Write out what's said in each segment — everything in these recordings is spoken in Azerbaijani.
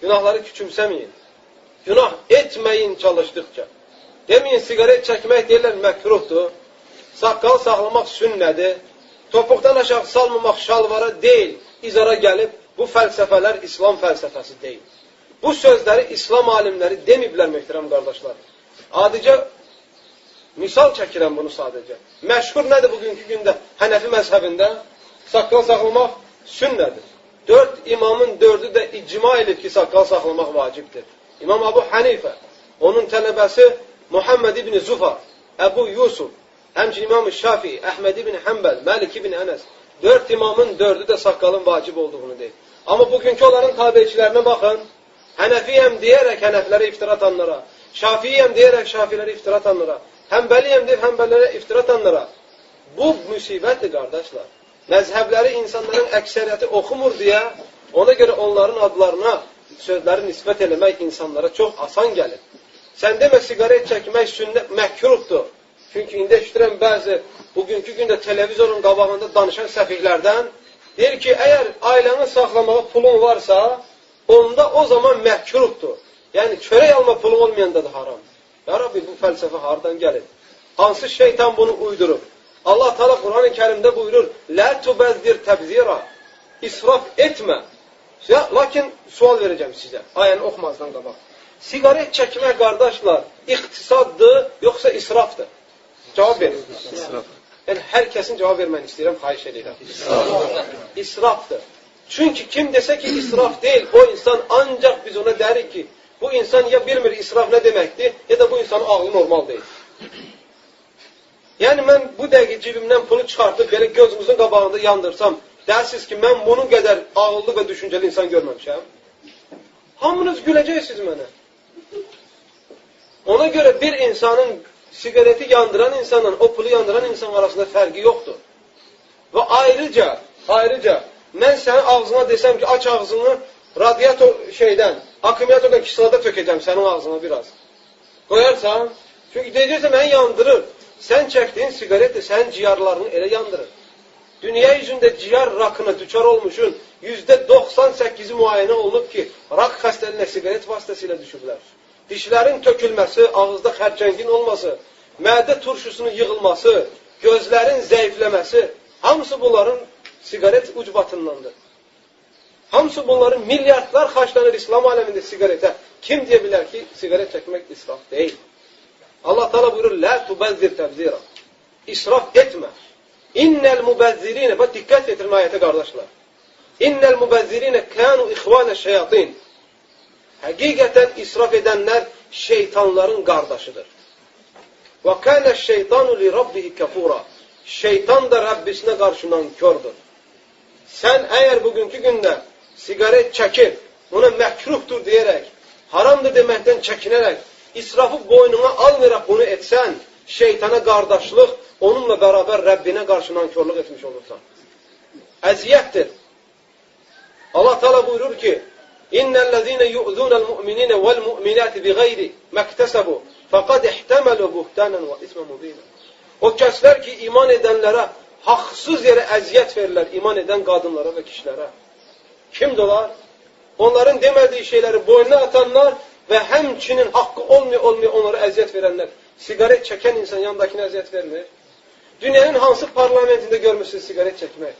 Günahları küçümsemeyin. Günah etmeyin çalışdıkça. Demeyin sigaret çəkmək deyirlər məkruhdur. Saqqal saxlamaq sünnədir. Topuqdan aşağı salmamaq şalvara deyil. İzara gəlib bu fəlsəfələr İslam fəlsəfəsi deyil. Bu sözləri İslam alimləri demiblər möhtərəm qardaşlar. Adicə misal çəkirəm bunu sadəcə. Məşhur nədir bugünkü gündə Hənəfi məzhəbində? Saqqal saxlamaq sünnədir. 4 imamın 4'ü də icma edib ki, saqqal saxlamaq vacibdir. İmam Əbu Hənifə, onun tələbəsi Muhammed ibn Zufar, Əbu Yusuf, həmçinin İmam Şafii, Əhməd ibn Həmbəl, Məlik ibn Ənəs, 4 imamın 4'ü də saqqalın vacib olduğunu deyir. Amma bugünkü onların tabiçilərinə baxın, Hənəfiyəm deyərək Hənəflərə iftira atanlara, Şafiyəm deyərək Şafilərə iftira atanlara, Həmbəliyəm deyib Həmbəllərə iftira atanlara. Bu müsibətdir, qardaşlar. Məzhəbləri insanların əksəriyyəti oxumur deyə, ona görə onların adlarına sözləri nisbət eləmək insanlara çox asan gəlir. Sən demə, sigaret çəkmək sünnət məkruhdur. Çünki indi eşidirəm bəzi bugünkü gündə televizorun qabağında danışan səfihlərdən deyir ki, əgər ailəni saxlamağa pulun varsa, onda o zaman məkruhdur. Yəni, çörək alma pulun olmayanda da haram. Ya Rabbi, bu fəlsəfə haradan gəlir? Hansı şeytan bunu uydurur? Allah Teala Quran-ı Kərimdə buyurur, Lə tubəzdir təbzira, israf etmə. Lakin sual verəcəm sizə, ayəni oxumazdan qabaq. Sigaret çəkmək, qardaşlar, iqtisaddır, yoxsa israfdır? Cavab verin. Yəni, hər kəsin cavab verməni istəyirəm, xahiş edirəm. İsrafdır. Çünki kim desə ki, israf deyil, o insan ancaq biz ona derik ki, bu insan ya bilmir israf nə deməkdir, ya da bu insanın ağlı normal deyil. Yəni, mən bu dəqiqə cibimdən pulu çıxartıb, belə gözümüzün qabağında yandırsam, dersiniz ki, mən bunun qədər ağıllı və düşüncəli insan görməmişəm. Hamınız güləcəksiniz mənə. Ona görə bir insanın sigareti yandıran insanla o pulu yandıran insan arasında fərqi yoxdur. Və ayrıca, mən sənin ağzına desəm ki, aç ağzını radiator akkumulyatordan kislada tökəcəm sənin ağzına biraz. Qoyarsan, çünki deyəcəksə məni yandırır. Sən çəkdiyin sigaret də sənin ciyarlarını elə yandırır. Dünya yüzündə ciyar rakına düçar olmuşun %98'i müayənə olunub ki, rak xəstəliyinə sigaret vasitəsilə düşüblər. Dişlərin tökülməsi, ağızda xərçəngin olması, mədə turşusunun yığılması, gözlərin zəifləməsi, hamısı bunların sigaret ucbatındandır. Hamısı bunların milyardlar xərclənir İslam aləmində sigaretə. Kim deyə bilər ki, sigaret çəkmək israf deyil? Allah Teala buyurur, Lə tubəzzir təbzira. İsraf etmə. İnnəl mübəzzirinə, bax diqqət getirin ayətə qardaşlar. İnnəl mübəzzirinə kənu ixvanə şeyatin. Həqiqətən israf edənlər şeytanların qardaşıdır. Və kənə şeytanu li rabbihi kəfura. Şeytan da Rəbbisinə qarşı nankördür. Sən əgər bugünkü gündə sigaret çəkir, ona məkruhdur deyərək, haramdır deməkdən çəkinərək, israfı boynuna almayaraq bunu etsən, şeytana qardaşlıq, onunla bərabər Rəbbinə qarşı nankörlük etmiş olursan. Əziyyətdir. Allah Teala buyurur ki, İnnellezine yu'zunel mu'minine vel mu'minati bi gayri mektesebu faqad ihtamalu buhtanan ve ismen mubina. O kəslər ki, iman edənlərə haqsız yerə əziyyət verirlər, iman edən qadınlara və kişilərə. Kimdir onlar? Onların demədiyi şeyləri boynuna atanlar və həmçinin haqqı olmaya onlara əziyyət verənlər. Sigaret çəkən insan yanındakine əziyyət vermir. Dünyanın hansı parlamentində görmüşsünüz sigaret çəkmək?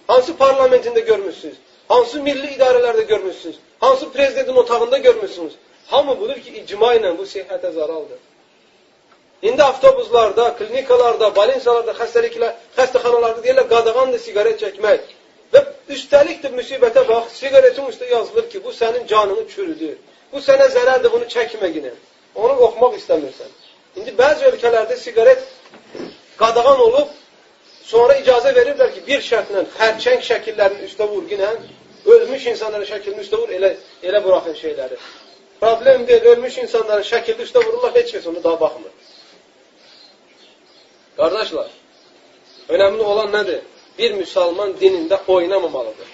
Hansı parlamentində görmüşsünüz? Hansı milli idarələrdə görmüşsünüz? Hansı prezidentin otağında görmüşsünüz? Hamı budur ki, icma ilə bu səhhətə zararlıdır. İndi avtobuslarda, klinikalarda, balinsalarda, xəstəxanalarda deyirlər, qadağandır sigaret çəkmək. Və üstəlik də müsibətə bax, sigaretin üstə yazılır ki, bu sənin canını çürüdür. Bu sənə zərərdir, bunu çəkmə yine. Onu oxumaq istəmirsən. İndi bəzi ölkələrdə sigaret qadağan olub, sonra icazə verirlər ki, bir şərtlə xərçəng şəkillərinin üstə vurginə, ölmüş insanların şəkilini üstə vur, elə buraxın şeyləri. Problem deyil, ölmüş insanların şəkilini üstə vururlar, heç kəs onu daha baxmır. Qardaşlar, önəmli olan nədir? Bir müsəlman dinində oynamamalıdır.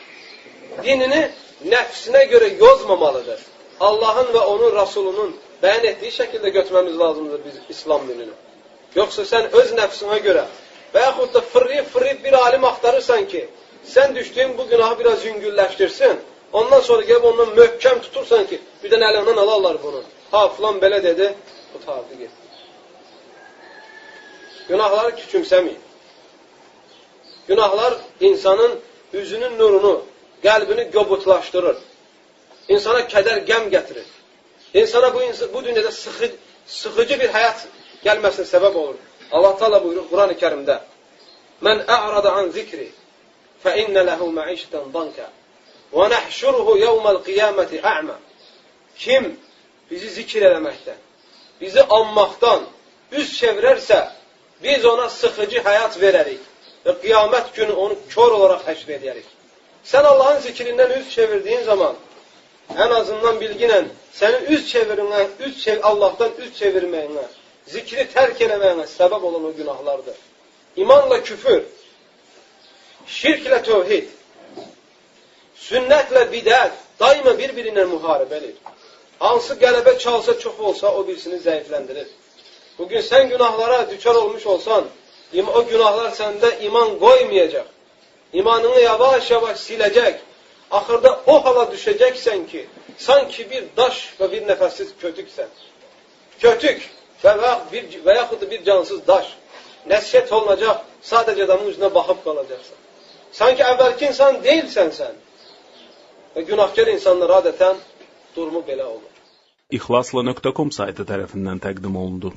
Dinini nəfsinə görə yozmamalıdır. Allahın və onun Rasulunun bəyan etdiyi şəkildə götürməmiz lazımdır biz İslam dinini. Yoxsa sən öz nəfsinə görə və yaxud da fırlayıb bir alim axtarırsan ki, sən düşdüyün bu günahı biraz yüngülləşdirsin, ondan sonra gəlib ondan möhkəm tutursan ki, bir də əlindən alarlar bunu. Ha, filan belə dedi, qutardı getdi. Günahları küçümsəməyin. Günahlar insanın üzünün nurunu, qəlbini qobutlaşdırır. İnsana kədər, qəm gətirir. İnsana bu dünyada sıxıcı bir həyat gəlməsinə səbəb olur. Allah Teala buyurur Quran-ı Kərimdə: "Mən a'rada an zikri fe inne lehu ma'işeten danka ve nahşuruhu yevmel kıyameti a'ma." Kim bizi zikir eləməkdən, bizi anmaqdan üz çevirərsə, biz ona sıxıcı həyat verərik və qiyamət günü onu kör olaraq həşr edərik. Sən Allahın zikrindən üz çevirdiyin zaman, ən azından bilginən, sənin Allahdan üz çevirməyinə, zikri tərk eləməyinə səbəb olan o günahlardır. İmanla küfür, şirklə tövhid, sünnətlə bidət daima bir-birinə müharibədir. Hansı qələbə çalsa çox olsa, o birisini zəifləndirir. Bugün sən günahlara düçar olmuş olsan, o günahlar səndə iman qoymayacaq. İmanını yavaş-yavaş siləcək. Axırda o hala düşəcəksən ki, sanki bir daş və bir nəfəssiz kötüksən. Kötük və yaxud da bir cansız daş. Nəsiyyət olunacaq, sadəcə adamın üzünə baxıb qalacaqsan. Sanki əvvəlki insan deyilsən sən. Və günahkar insanlar adətən durumu belə olur. İhlasla.com saytı tərəfindən təqdim olundu.